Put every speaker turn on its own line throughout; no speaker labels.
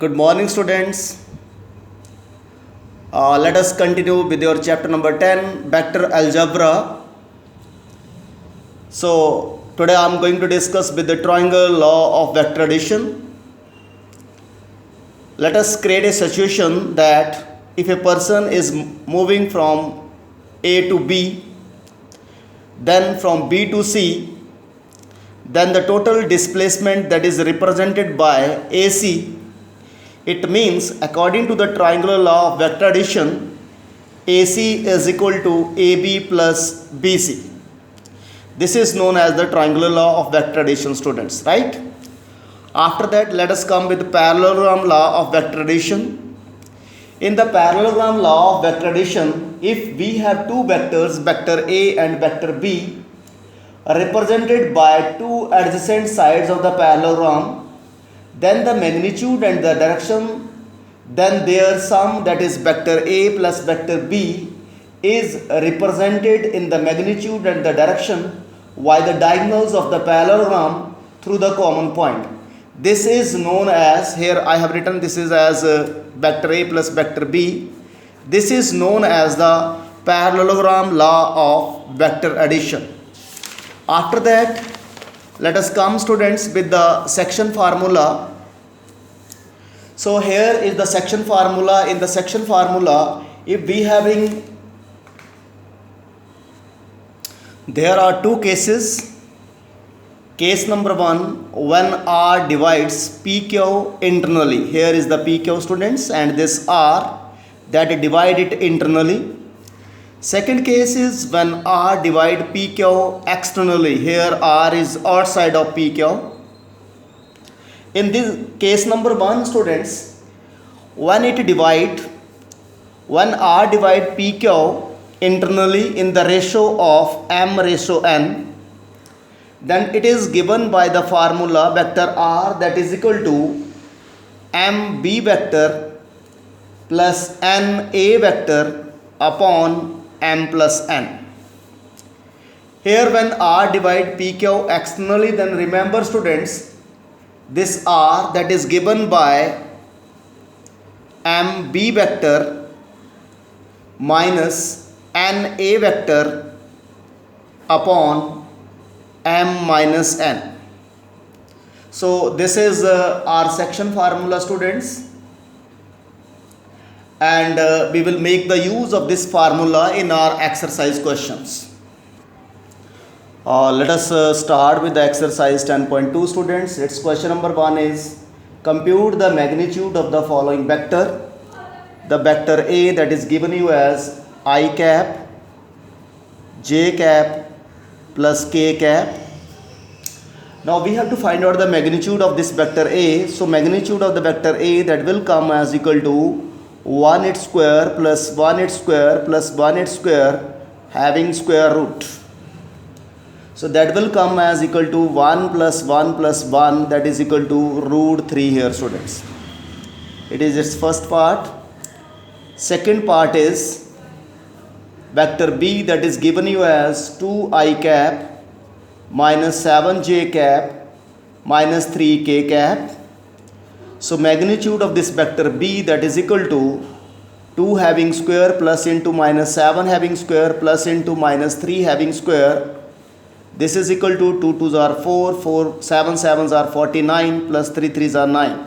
Good morning, students. Let us continue with your chapter number 10, vector algebra. So, today I am going to discuss with the triangle law of vector addition. Let us create a situation that if a person is moving from A to B, then from B to C, then the total displacement that is represented by AC. It means according to the triangular law of vector addition, AC is equal to AB plus BC. This is known as the triangular law of vector addition, students, right? After that, let us come with the parallelogram law of vector addition. In the parallelogram law of vector addition, if we have two vectors, vector A and vector B, represented by two adjacent sides of the parallelogram, then the magnitude and the direction, then their sum, that is vector A plus vector B, is represented in the magnitude and the direction by the diagonals of the parallelogram through the common point. This is known as, here I have written this is as vector A plus vector B. This is known as the parallelogram law of vector addition. After that, let us come, students, with the section formula. So here is the section formula. In the section formula, if we having, there are two cases. Case number one, when R divides PQ internally. Here is the PQ, students, and this R that divide it internally. Second case is when R divide PQ externally. Here R is outside of PQ. In this case number one, students, when R divide PQ internally in the ratio of m/n, then it is given by the formula vector R that is equal to mb vector plus na vector upon m plus n. Here when R divide PQ externally, then remember, students, this R that is given by mb vector minus na vector upon m minus n. So this is our section formula, students, and we will make the use of this formula in our exercise questions. Let us start with the exercise 10.2, students. Its question number 1 is, compute the magnitude of the following vector. The vector A that is given you as I cap, j cap plus k cap. Now we have to find out the magnitude of this vector A. So magnitude of the vector A, that will come as equal to 1 its square plus 1 its square plus 1 its square having square root. So that will come as equal to 1 plus 1 plus 1, that is equal to root 3 here, students. It is its first part. Second part is vector B that is given you as 2i cap minus 7j cap minus 3k cap. So magnitude of this vector B, that is equal to 2 having square plus into minus 7 having square plus into minus 3 having square. This is equal to 2 2s are 4, 7 7s are 49 plus 3 3s are 9.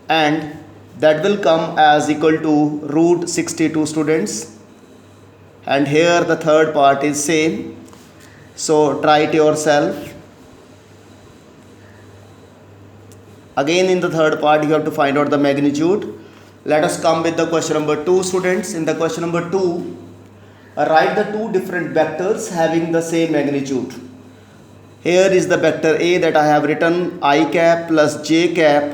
And that will come as equal to root 62, students. And here the third part is same. So try it yourself. Again in the third part you have to find out the magnitude. Let us come with the question number 2, students. In the question number 2, write the two different vectors having the same magnitude. Here is the vector A that I have written I cap plus j cap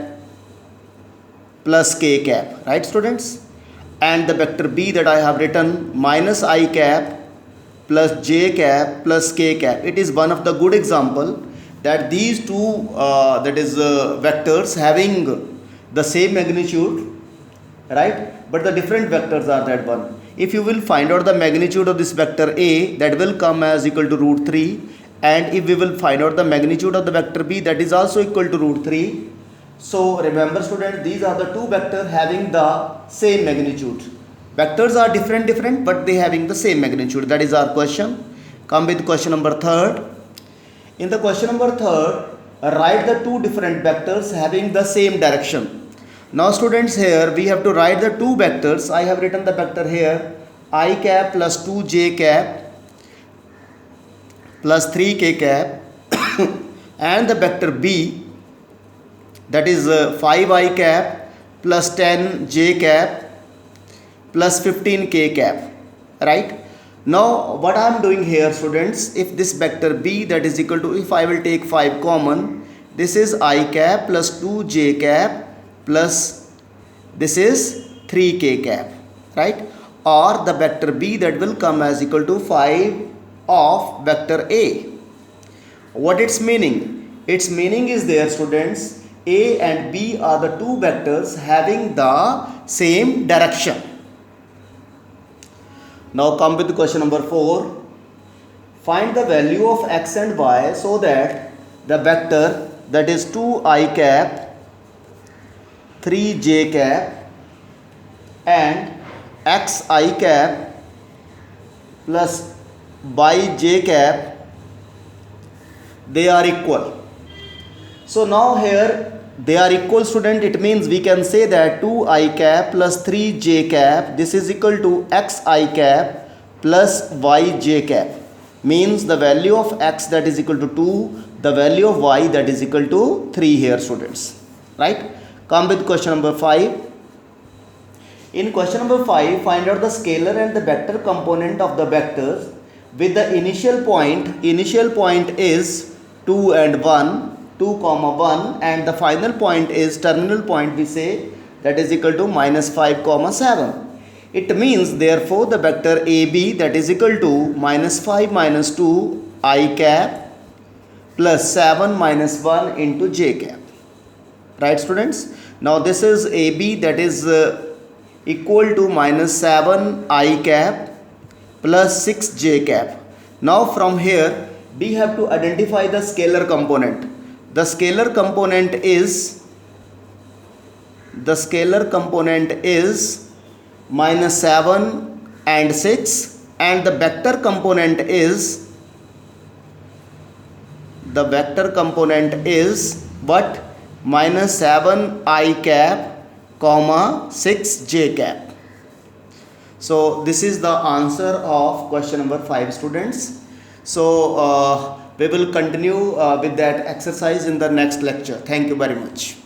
plus k cap, right, students? And the vector B that I have written minus I cap plus j cap plus k cap. It is one of the good example that these two vectors having the same magnitude, right, but the different vectors are that one. If you will find out the magnitude of this vector A, that will come as equal to root 3, and if we will find out the magnitude of the vector B, that is also equal to root 3. So remember students, these are the two vectors having the same magnitude. Vectors are different but they having the same magnitude. That is our question. Come with question number 3rd. In the question number 3rd, write the two different vectors having the same direction. Now students, here we have to write the two vectors. I have written the vector here, I cap plus 2j cap plus 3k cap and the vector b, that is 5i cap plus 10j cap plus 15k cap, right? Now what I am doing here students, if this vector b that is equal to, if I will take 5 common, this is I cap plus 2j cap plus this is 3k cap, right? Or the vector b that will come as equal to 5 of vector a. What its meaning? Its meaning is there students, a and b are the two vectors having the same direction. Now come with question number 4. Find the value of x and y so that the vector that is 2i cap 3j cap and xi cap plus yj cap, they are equal. So now here they are equal student, it means we can say that 2i cap plus 3j cap, this is equal to xi cap plus yj cap, means the value of x that is equal to 2, the value of y that is equal to 3 here students, right? Come with question number 5. In question number 5, find out the scalar and the vector component of the vectors with the initial point is 2 and 1, 2 comma 1, and the final point is terminal point, we say that is equal to minus 5 comma 7. It means therefore the vector AB that is equal to minus 5 minus 2 I cap plus 7 minus 1 into j cap, right students? Now this is AB that is equal to minus 7 I cap plus 6 j cap. Now from here we have to identify the scalar component. The scalar component is minus 7 and 6, and the vector component is what? Minus 7 I cap comma 6 j cap. So this is the answer of question number 5 students. So we will continue with that exercise in the next lecture. Thank you very much.